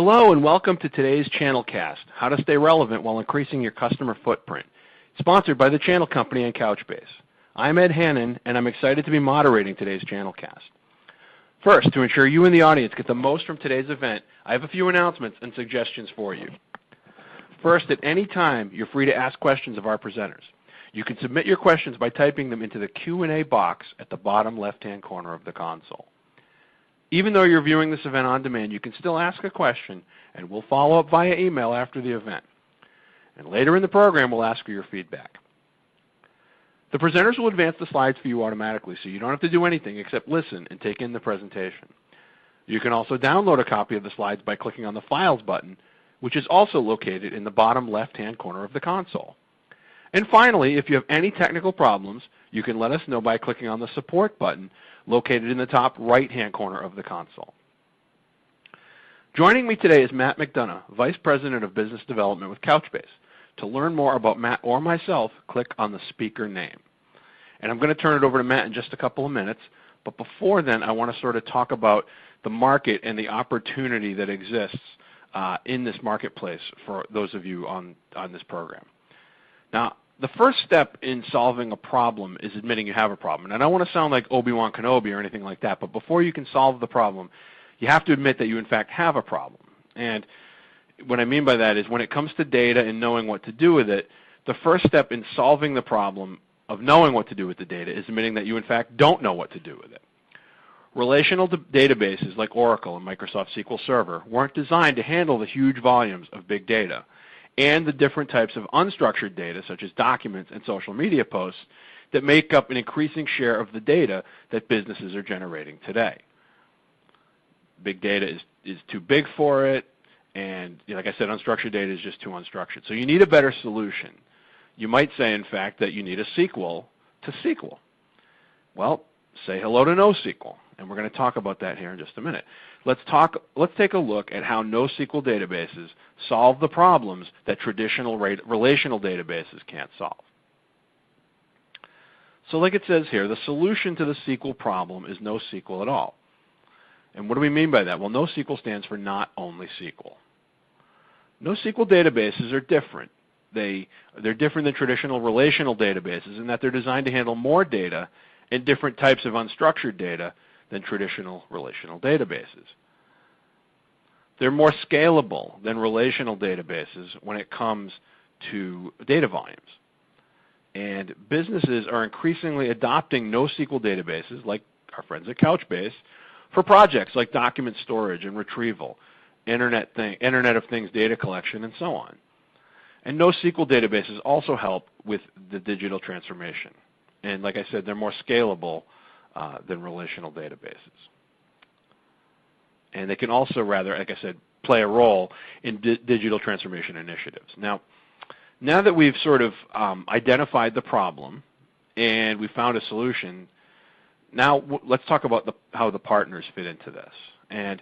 Hello and welcome to today's Channelcast, How to Stay Relevant While Increasing Your Customer Footprint, sponsored by the Channel Company and Couchbase. I'm Ed Hannon, and I'm excited to be moderating today's Channelcast. First, to ensure you and the audience get the most from today's event, I have a few announcements and suggestions for you. First, at any time, you're free to ask questions of our presenters. You can submit your questions by typing them into the Q&A box at the bottom left-hand corner of the console. Even though you're viewing this event on demand, you can still ask a question, and we'll follow up via email after the event. And later in the program, we'll ask for your feedback. The presenters will advance the slides for you automatically, so you don't have to do anything except listen and take in the presentation. You can also download a copy of the slides by clicking on the Files button, which is also located in the bottom left-hand corner of the console. And finally, if you have any technical problems, you can let us know by clicking on the Support button located in the top right-hand corner of the console. Joining me today is Matt McDonough, Vice President of Business Development with Couchbase. To learn more about Matt or myself, click on the speaker name. And I'm going to turn it over to Matt in just a couple of minutes, but before then I want to sort of talk about the market and the opportunity that exists in this marketplace for those of you on this program. Now, the first step in solving a problem is admitting you have a problem. And I don't want to sound like Obi-Wan Kenobi or anything like that, but before you can solve the problem, you have to admit that you in fact have a problem. And what I mean by that is when it comes to data and knowing what to do with it, the first step in solving the problem of knowing what to do with the data is admitting that you in fact don't know what to do with it. Relational databases like Oracle and Microsoft SQL Server weren't designed to handle the huge volumes of big data and the different types of unstructured data, such as documents and social media posts, that make up an increasing share of the data that businesses are generating today. Big data is too big for it, and like I said, unstructured data is just too unstructured. So you need a better solution. You might say, in fact, that you need a sequel to SQL. Well, say hello to NoSQL, and we're going to talk about that here in just a minute. Let's take a look at how NoSQL databases solve the problems that traditional relational databases can't solve. So like it says here, the solution to the SQL problem is no SQL at all. And what do we mean by that? Well, NoSQL stands for not only SQL. NoSQL databases are different. They're different than traditional relational databases in that they're designed to handle more data and different types of unstructured data than traditional relational databases. They're more scalable than relational databases when it comes to data volumes. And businesses are increasingly adopting NoSQL databases, like our friends at Couchbase, for projects like document storage and retrieval, Internet of Things data collection, and so on. And NoSQL databases also help with the digital transformation. And like I said, they're more scalable than relational databases. And they can also like I said, play a role in digital transformation initiatives. Now that we've sort of identified the problem and we found a solution, now let's talk about how the partners fit into this. And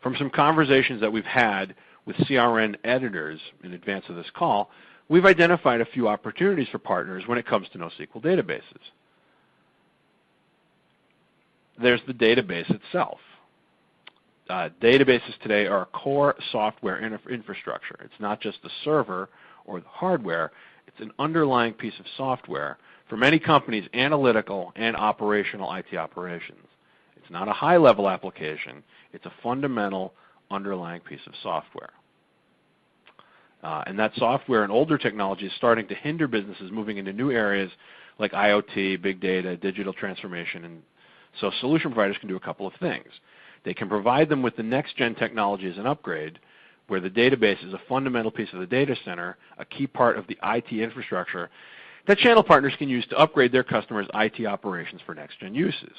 from some conversations that we've had with CRN editors in advance of this call, we've identified a few opportunities for partners when it comes to NoSQL databases. There's the database itself. Databases today are a core software infrastructure. It's not just the server or the hardware. It's an underlying piece of software for many companies' analytical and operational IT operations. It's not a high-level application. It's a fundamental underlying piece of software. And that software and older technology is starting to hinder businesses moving into new areas like IoT, big data, digital transformation. And so solution providers can do a couple of things. They can provide them with the next-gen technology as an upgrade, where the database is a fundamental piece of the data center, a key part of the IT infrastructure that channel partners can use to upgrade their customers' IT operations for next-gen uses.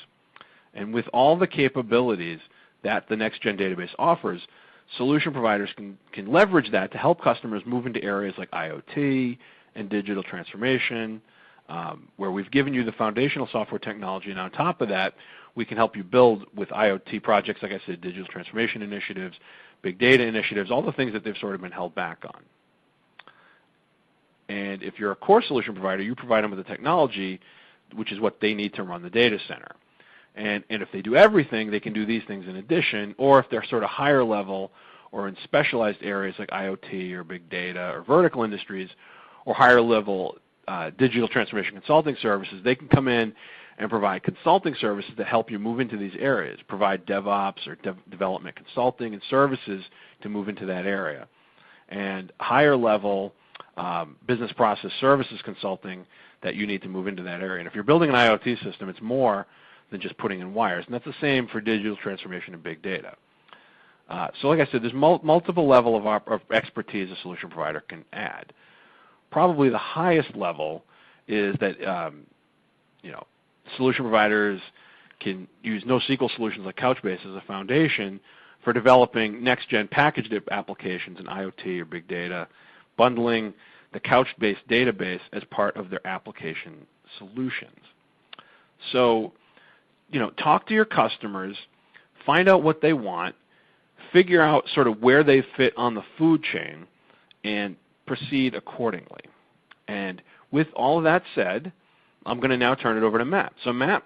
And with all the capabilities that the next-gen database offers, solution providers can leverage that to help customers move into areas like IoT and digital transformation, where we've given you the foundational software technology, and on top of that, we can help you build with IoT projects, like I said, digital transformation initiatives, big data initiatives, all the things that they've sort of been held back on. And if you're a core solution provider, you provide them with the technology, which is what they need to run the data center. And if they do everything, they can do these things in addition, or if they're sort of higher level or in specialized areas like IoT or big data or vertical industries or higher level digital transformation consulting services, they can come in and provide consulting services to help you move into these areas, provide DevOps or development consulting and services to move into that area. And higher level business process services consulting that you need to move into that area. And if you're building an IoT system, it's more than just putting in wires. And that's the same for digital transformation and big data. So like I said, there's multiple level of expertise a solution provider can add. Probably the highest level is that solution providers can use NoSQL solutions like Couchbase as a foundation for developing next-gen packaged applications in IoT or big data, bundling the Couchbase database as part of their application solutions. So, talk to your customers, find out what they want, figure out sort of where they fit on the food chain, and proceed accordingly. And with all of that said, I'm going to now turn it over to Matt. So, Matt.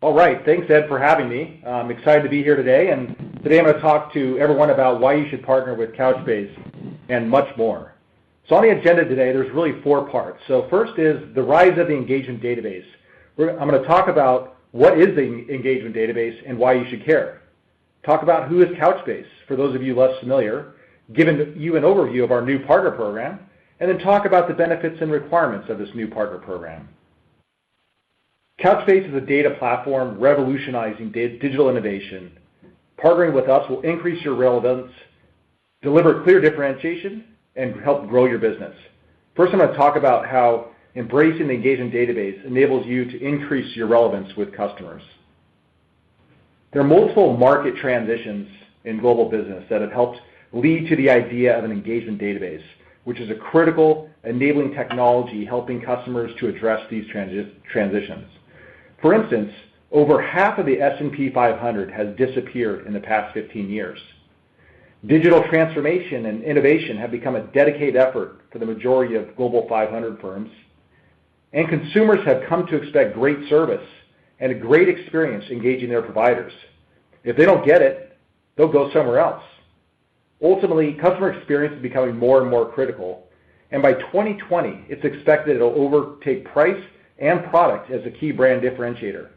All right. Thanks, Ed, for having me. I'm excited to be here today. And today I'm going to talk to everyone about why you should partner with Couchbase and much more. So on the agenda today, there's really 4 parts. So first is the rise of the engagement database. I'm going to talk about what is the engagement database and why you should care. Talk about who is Couchbase, for those of you less familiar, giving you an overview of our new partner program, and then talk about the benefits and requirements of this new partner program. Couchbase is a data platform revolutionizing digital innovation. Partnering with us will increase your relevance, deliver clear differentiation, and help grow your business. First, I'm going to talk about how embracing the engagement database enables you to increase your relevance with customers. There are multiple market transitions in global business that have helped lead to the idea of an engagement database, which is a critical enabling technology helping customers to address these transitions. For instance, over half of the S&P 500 has disappeared in the past 15 years. Digital transformation and innovation have become a dedicated effort for the majority of Global 500 firms, and consumers have come to expect great service and a great experience engaging their providers. If they don't get it, they'll go somewhere else. Ultimately, customer experience is becoming more and more critical, and by 2020, it's expected it'll overtake price and product as a key brand differentiator.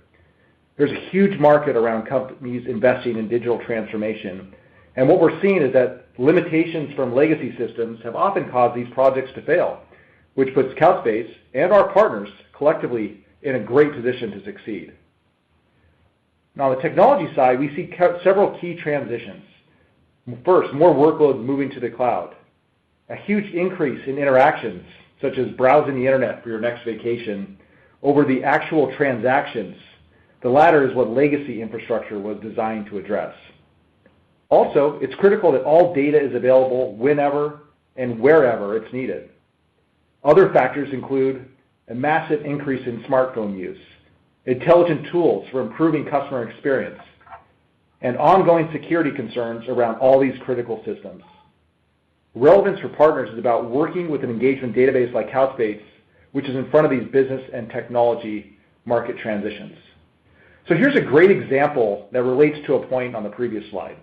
There's a huge market around companies investing in digital transformation, and what we're seeing is that limitations from legacy systems have often caused these projects to fail, which puts Couchbase and our partners collectively in a great position to succeed. Now, on the technology side, we see several key transitions. First, more workloads moving to the cloud. A huge increase in interactions, such as browsing the internet for your next vacation, over the actual transactions. The latter is what legacy infrastructure was designed to address. Also, it's critical that all data is available whenever and wherever it's needed. Other factors include a massive increase in smartphone use, intelligent tools for improving customer experience, and ongoing security concerns around all these critical systems. Relevance for partners is about working with an engagement database like Couchbase, which is in front of these business and technology market transitions. So here's a great example that relates to a point on the previous slide.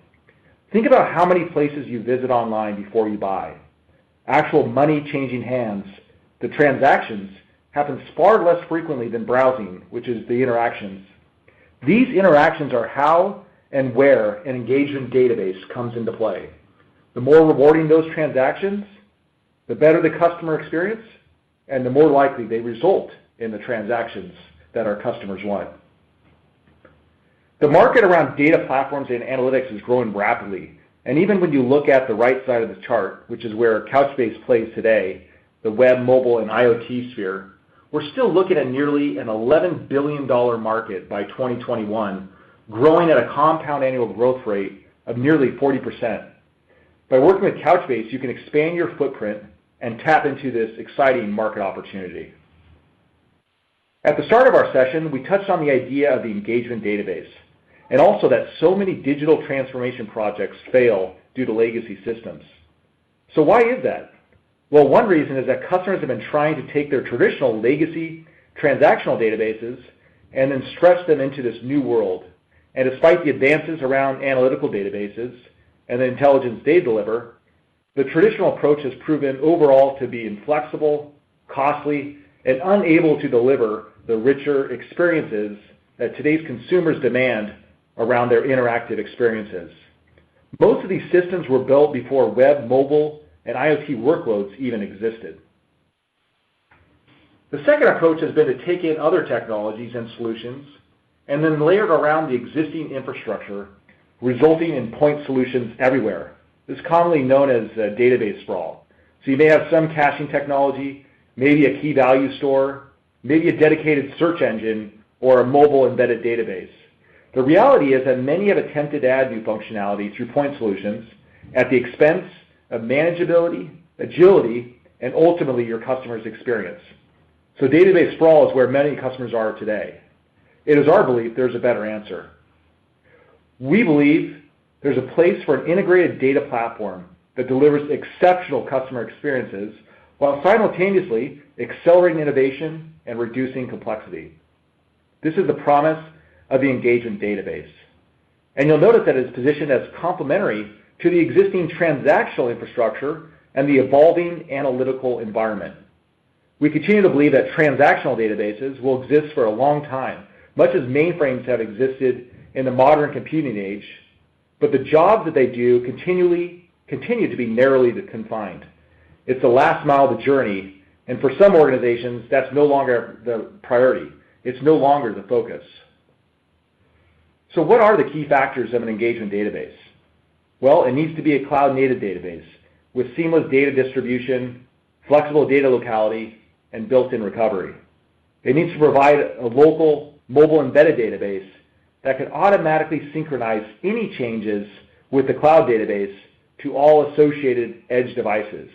Think about how many places you visit online before you buy. Actual money changing hands, the transactions, happen far less frequently than browsing, which is the interactions. These interactions are how and where an engagement database comes into play. The more rewarding those transactions, the better the customer experience, and the more likely they result in the transactions that our customers want. The market around data platforms and analytics is growing rapidly, and even when you look at the right side of the chart, which is where Couchbase plays today, the web, mobile, and IoT sphere, we're still looking at nearly an $11 billion market by 2021, growing at a compound annual growth rate of nearly 40%. By working with Couchbase, you can expand your footprint and tap into this exciting market opportunity. At the start of our session, we touched on the idea of the engagement database, and also that so many digital transformation projects fail due to legacy systems. So why is that? Well, one reason is that customers have been trying to take their traditional legacy transactional databases and then stretch them into this new world, And despite the advances around analytical databases and the intelligence they deliver, the traditional approach has proven overall to be inflexible, costly, and unable to deliver the richer experiences that today's consumers demand around their interactive experiences. Most of these systems were built before web, mobile, and IoT workloads even existed. The second approach has been to take in other technologies and solutions and then layer it around the existing infrastructure, resulting in point solutions everywhere. This is commonly known as database sprawl. So you may have some caching technology, maybe a key value store, maybe a dedicated search engine, or a mobile embedded database. The reality is that many have attempted to add new functionality through point solutions at the expense of manageability, agility, and ultimately your customer's experience. So database sprawl is where many customers are today. It is our belief there's a better answer. We believe there's a place for an integrated data platform that delivers exceptional customer experiences while simultaneously accelerating innovation and reducing complexity. This is the promise of the engagement database. And you'll notice that it's positioned as complementary to the existing transactional infrastructure and the evolving analytical environment. We continue to believe that transactional databases will exist for a long time, much as mainframes have existed in the modern computing age, but the jobs that they do continue to be narrowly confined. It's the last mile of the journey, and for some organizations, that's no longer the priority. It's no longer the focus. So what are the key factors of an engagement database? Well, it needs to be a cloud-native database with seamless data distribution, flexible data locality, and built-in recovery. It needs to provide a local mobile embedded database that can automatically synchronize any changes with the cloud database to all associated edge devices.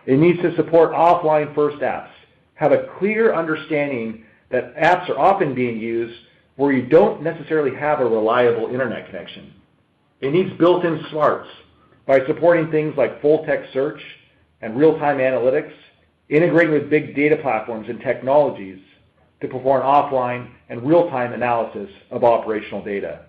It needs to support offline first apps, have a clear understanding that apps are often being used where you don't necessarily have a reliable internet connection. It needs built-in smarts by supporting things like full-text search and real-time analytics, integrating with big data platforms and technologies to perform offline and real-time analysis of operational data.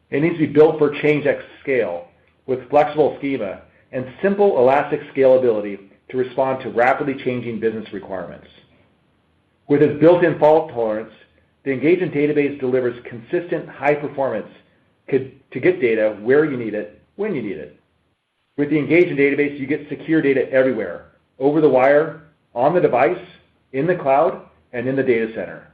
It needs to be built for change at scale with flexible schema and simple elastic scalability to respond to rapidly changing business requirements. With its built-in fault tolerance, the engagement database delivers consistent high performance to get data where you need it, when you need it. With the engagement database, you get secure data everywhere, over the wire, on the device, in the cloud, and in the data center.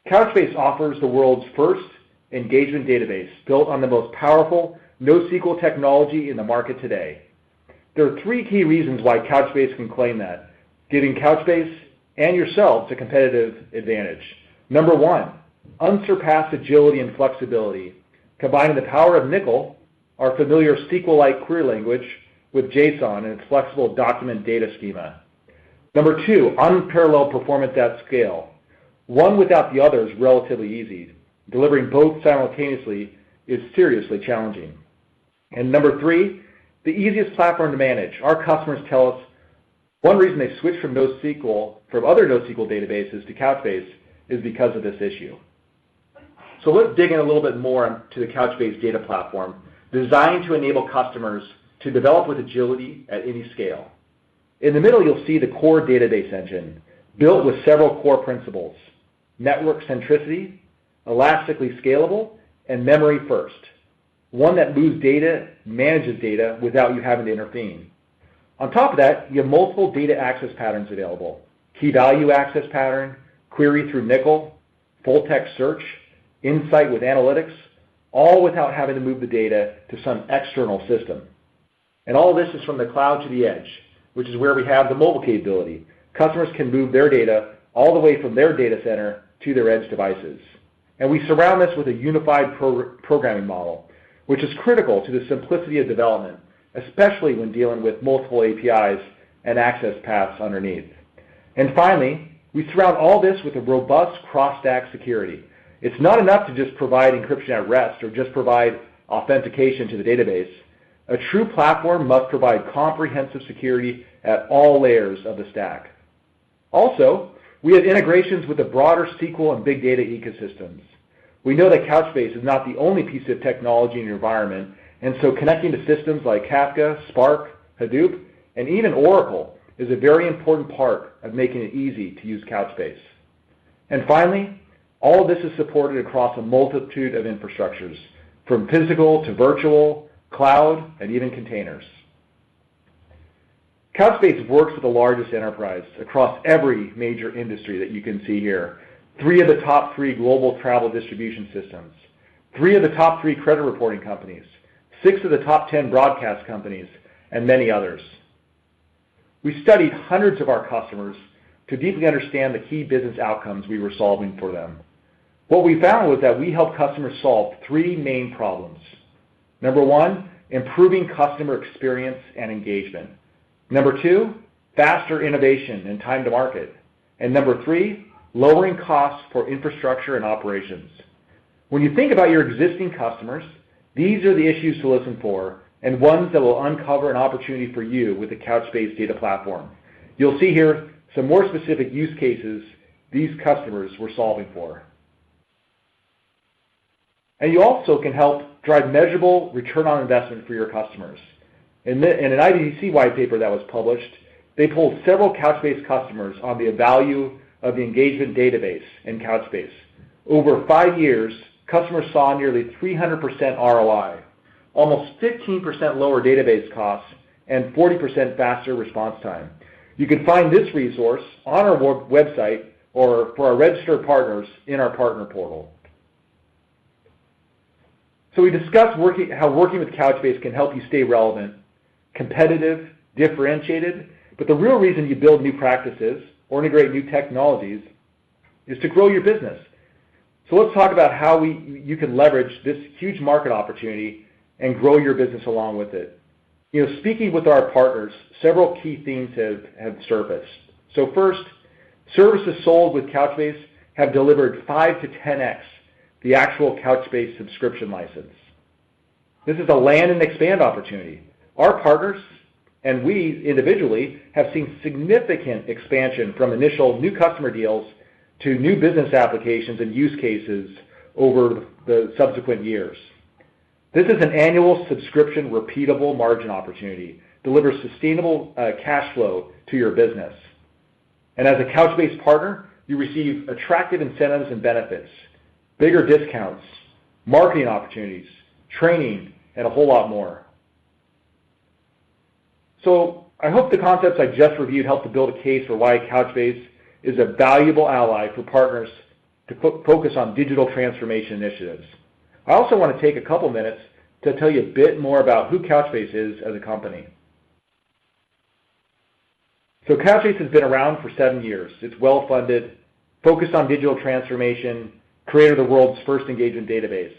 Couchbase offers the world's first engagement database built on the most powerful NoSQL technology in the market today. There are three key reasons why Couchbase can claim that, giving Couchbase and yourselves a competitive advantage. Number one, unsurpassed agility and flexibility, combining the power of NoSQL, our familiar SQL-like query language, with JSON and its flexible document data schema. Number two, unparalleled performance at scale. One without the other is relatively easy. Delivering both simultaneously is seriously challenging. And number three, the easiest platform to manage. Our customers tell us one reason they switch from other NoSQL databases to Couchbase is because of this issue. So let's dig in a little bit more to the Couchbase data platform, designed to enable customers to develop with agility at any scale. In the middle, you'll see the core database engine, built with several core principles: network centricity, elastically scalable, and memory first. One that moves data, manages data without you having to intervene. On top of that, you have multiple data access patterns available: key value access pattern, query through NoSQL, full text search, insight with analytics, all without having to move the data to some external system. And all this is from the cloud to the edge, which is where we have the mobile capability. Customers can move their data all the way from their data center to their edge devices. And we surround this with a unified programming model, which is critical to the simplicity of development, especially when dealing with multiple APIs and access paths underneath. And finally, we surround all this with a robust cross-stack security. It's not enough to just provide encryption at rest or just provide authentication to the database. A true platform must provide comprehensive security at all layers of the stack. Also, we have integrations with the broader SQL and big data ecosystems. We know that Couchbase is not the only piece of technology in your environment, and so connecting to systems like Kafka, Spark, Hadoop, and even Oracle is a very important part of making it easy to use Couchbase. And finally, all of this is supported across a multitude of infrastructures, from physical to virtual, cloud, and even containers. Couchbase works with the largest enterprise across every major industry that you can see here. 3 of the top 3 global travel distribution systems, 3 of the top 3 credit reporting companies, 6 of the top 10 broadcast companies, and many others. We studied hundreds of our customers to deeply understand the key business outcomes we were solving for them. What we found was that we helped customers solve 3 main problems. Number 1, improving customer experience and engagement. Number 2, faster innovation and time to market. And number 3, lowering costs for infrastructure and operations. When you think about your existing customers, these are the issues to listen for and ones that will uncover an opportunity for you with the Couchbase data platform. You'll see here some more specific use cases these customers were solving for. And you also can help drive measurable return on investment for your customers. In an IDC white paper that was published, they polled several Couchbase customers on the value of the engagement database in Couchbase. Over 5 years, customers saw nearly 300% ROI, almost 15% lower database costs, and 40% faster response time. You can find this resource on our website or for our registered partners in our partner portal. So we discussed how working with Couchbase can help you stay relevant, competitive, differentiated, but the real reason you build new practices or integrate new technologies is to grow your business. So let's talk about how you can leverage this huge market opportunity and grow your business along with it. Speaking with our partners, several key themes have surfaced. So first, services sold with Couchbase have delivered 5 to 10x the actual Couchbase subscription license. This is a land and expand opportunity. Our partners and we individually have seen significant expansion from initial new customer deals to new business applications and use cases over the subsequent years. This is an annual subscription repeatable margin opportunity, delivers sustainable cash flow to your business. And as a Couchbase partner, you receive attractive incentives and benefits, bigger discounts, marketing opportunities, training, and a whole lot more. So I hope the concepts I just reviewed help to build a case for why Couchbase is a valuable ally for partners to focus on digital transformation initiatives. I also want to take a couple minutes to tell you a bit more about who Couchbase is as a company. So Couchbase has been around for 7 years. It's well-funded, focused on digital transformation, creator of the world's first engagement database,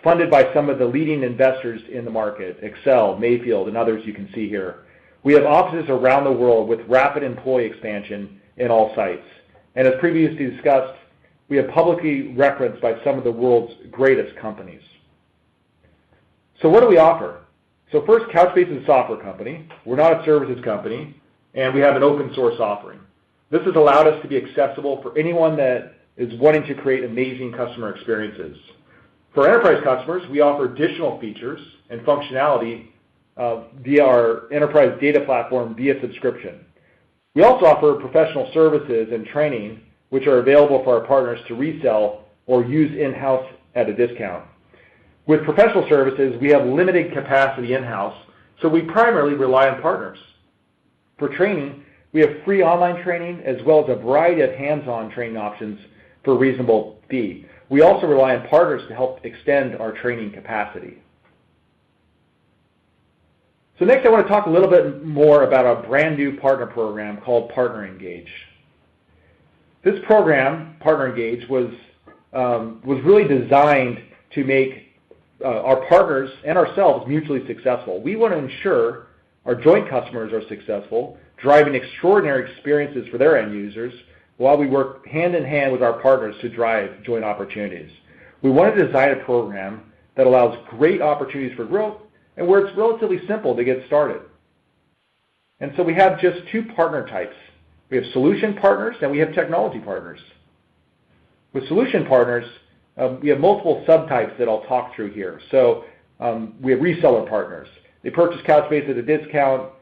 funded by some of the leading investors in the market, Excel, Mayfield, and others you can see here. We have offices around the world with rapid employee expansion in all sites. And as previously discussed, we have publicly referenced by some of the world's greatest companies. So what do we offer? So first, Couchbase is a software company. We're not a services company, and we have an open source offering. This has allowed us to be accessible for anyone that is wanting to create amazing customer experiences. For enterprise customers, we offer additional features and functionality via our enterprise data platform via subscription. We also offer professional services and training, which are available for our partners to resell or use in-house at a discount. With professional services, we have limited capacity in-house, so we primarily rely on partners. For training, we have free online training as well as a variety of hands-on training options for a reasonable fee. We also rely on partners to help extend our training capacity. So next I want to talk a little bit more about our brand new partner program called Partner Engage. This program, Partner Engage, was really designed to make our partners and ourselves mutually successful. We want to ensure our joint customers are successful, driving extraordinary experiences for their end users, while we work hand in hand with our partners to drive joint opportunities. We want to design a program that allows great opportunities for growth and where it's relatively simple to get started. And so we have just 2 partner types. We have solution partners and we have technology partners. With solution partners, we have multiple subtypes that I'll talk through here. So we have reseller partners. They purchase Couchbase at a discount,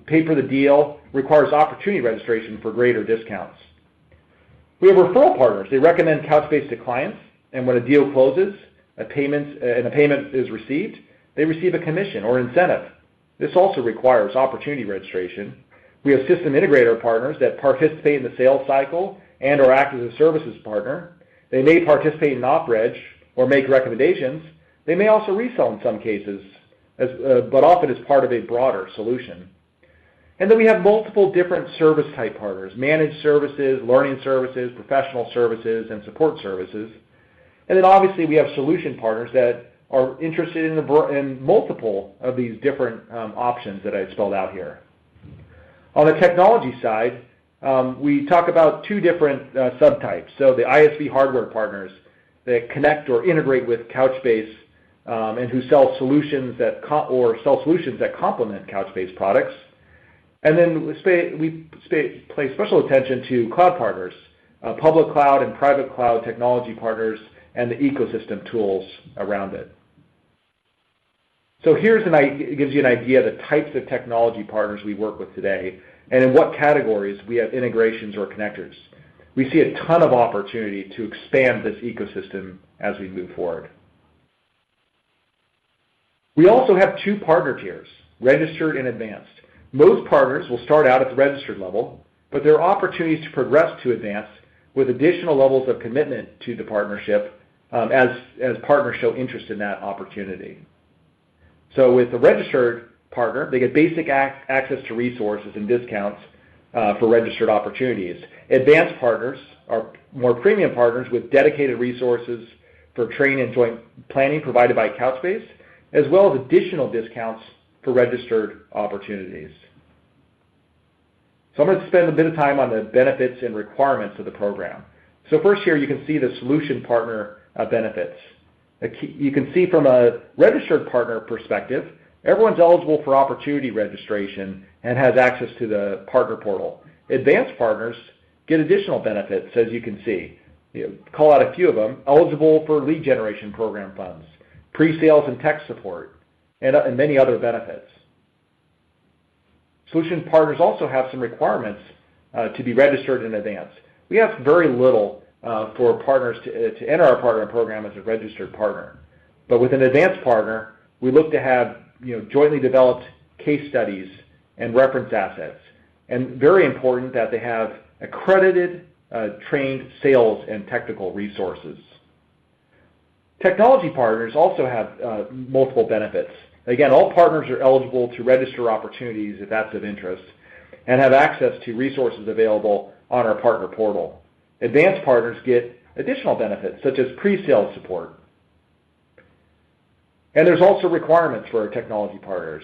pay for the deal, requires opportunity registration for greater discounts. We have referral partners. They recommend Couchbase to clients, and when a deal closes, a payment is received, they receive a commission or incentive. This also requires opportunity registration. We have system integrator partners that participate in the sales cycle and or act as a services partner. They may participate in op-reg or make recommendations. They may also resell in some cases, but often as part of a broader solution. And then we have multiple different service type partners: managed services, learning services, professional services, and support services. And then obviously we have solution partners that are interested in multiple of these different options that I spelled out here. On the technology side, we talk about two different subtypes. So the ISV hardware partners that connect or integrate with Couchbase and who sell solutions that complement Couchbase products. And then we pay special attention to cloud partners, public cloud and private cloud technology partners, and the ecosystem tools around it. So it gives you an idea of the types of technology partners we work with today and in what categories we have integrations or connectors. We see a ton of opportunity to expand this ecosystem as we move forward. We also have two partner tiers, registered and advanced. Most partners will start out at the registered level, but there are opportunities to progress to advanced with additional levels of commitment to the partnership as partners show interest in that opportunity. So with the registered partner, they get basic access to resources and discounts for registered opportunities. Advanced partners are more premium partners with dedicated resources for training and joint planning provided by Couchbase, as well as additional discounts for registered opportunities. So I'm going to spend a bit of time on the benefits and requirements of the program. So first here you can see the solution partner benefits. You can see from a registered partner perspective, everyone's eligible for opportunity registration and has access to the partner portal. Advanced partners get additional benefits, as you can see. Call out a few of them: eligible for lead generation program funds, pre-sales and tech support, and many other benefits. Solution partners also have some requirements to be registered in advance. We ask very little for partners to enter our partner program as a registered partner. But with an advanced partner, we look to have jointly developed case studies and reference assets. And very important that they have accredited, trained sales and technical resources. Technology partners also have multiple benefits. Again, all partners are eligible to register opportunities if that's of interest and have access to resources available on our partner portal. Advanced partners get additional benefits such as pre-sales support. And there's also requirements for our technology partners.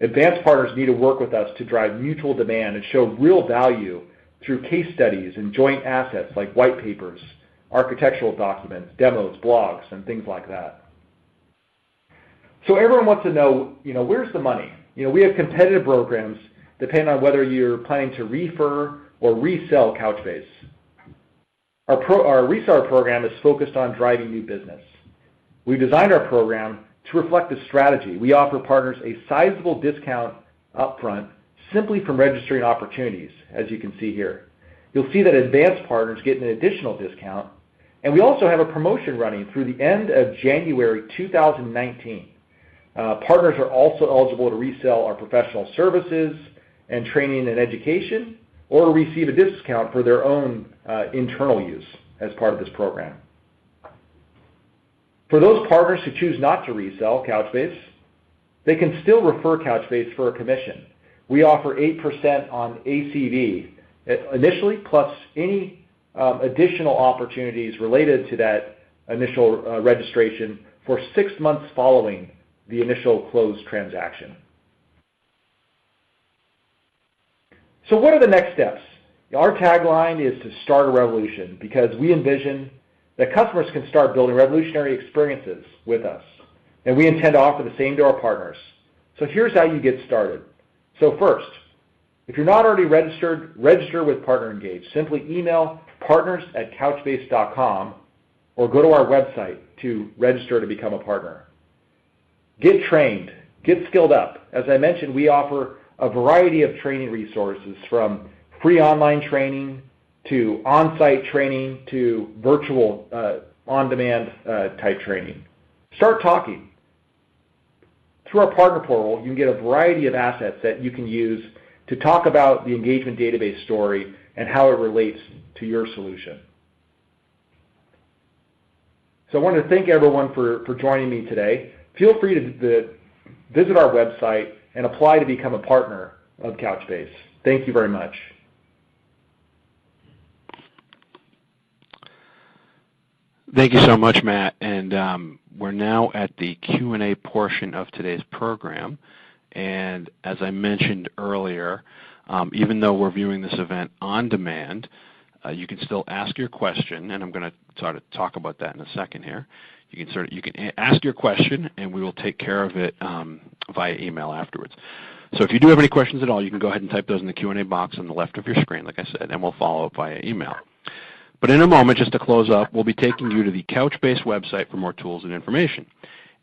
Advanced partners need to work with us to drive mutual demand and show real value through case studies and joint assets like white papers, architectural documents, demos, blogs, and things like that. So everyone wants to know, where's the money? We have competitive programs depending on whether you're planning to refer or resell Couchbase. Our reseller program is focused on driving new business. We've designed our program to reflect this strategy. We offer partners a sizable discount upfront simply from registering opportunities, as you can see here. You'll see that advanced partners get an additional discount, and we also have a promotion running through the end of January 2019. Partners are also eligible to resell our professional services and training and education, or receive a discount for their own internal use as part of this program. For those partners who choose not to resell Couchbase, they can still refer Couchbase for a commission. We offer 8% on ACV initially, plus any additional opportunities related to that initial registration for 6 months following the initial closed transaction. So what are the next steps? Our tagline is to start a revolution because we envision that customers can start building revolutionary experiences with us, and we intend to offer the same to our partners. So here's how you get started. So first, if you're not already registered, register with PartnerEngage. Simply email partners@couchbase.com or go to our website to register to become a partner. Get trained. Get skilled up. As I mentioned, we offer a variety of training resources, from free online training to on-site training to virtual on-demand type training. Start talking. Through our partner portal, you can get a variety of assets that you can use to talk about the engagement database story and how it relates to your solution. So I want to thank everyone for joining me today. Feel free to visit our website and apply to become a partner of Couchbase. Thank you very much. Thank you so much, Matt. And we're now at the Q&A portion of today's program. And as I mentioned earlier, even though we're viewing this event on demand, you can still ask your question, and I'm going to sort of talk about that in a second here. You can ask your question, and we will take care of it via email afterwards. So if you do have any questions at all, you can go ahead and type those in the Q&A box on the left of your screen, like I said, and we'll follow up via email. But in a moment, just to close up, we'll be taking you to the Couchbase website for more tools and information.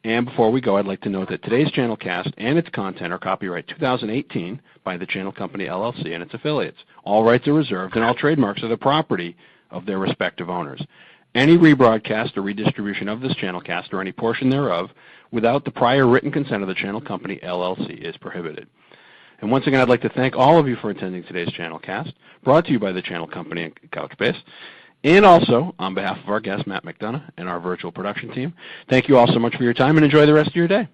And before we go, I'd like to note that today's channel cast and its content are copyright 2018 by the Channel Company LLC and its affiliates. All rights are reserved, and all trademarks are the property of their respective owners. Any rebroadcast or redistribution of this channel cast or any portion thereof without the prior written consent of the Channel Company LLC is prohibited. And once again, I'd like to thank all of you for attending today's channel cast, brought to you by the Channel Company and Couchbase. And also, on behalf of our guest, Matt McDonough, and our virtual production team, thank you all so much for your time, and enjoy the rest of your day.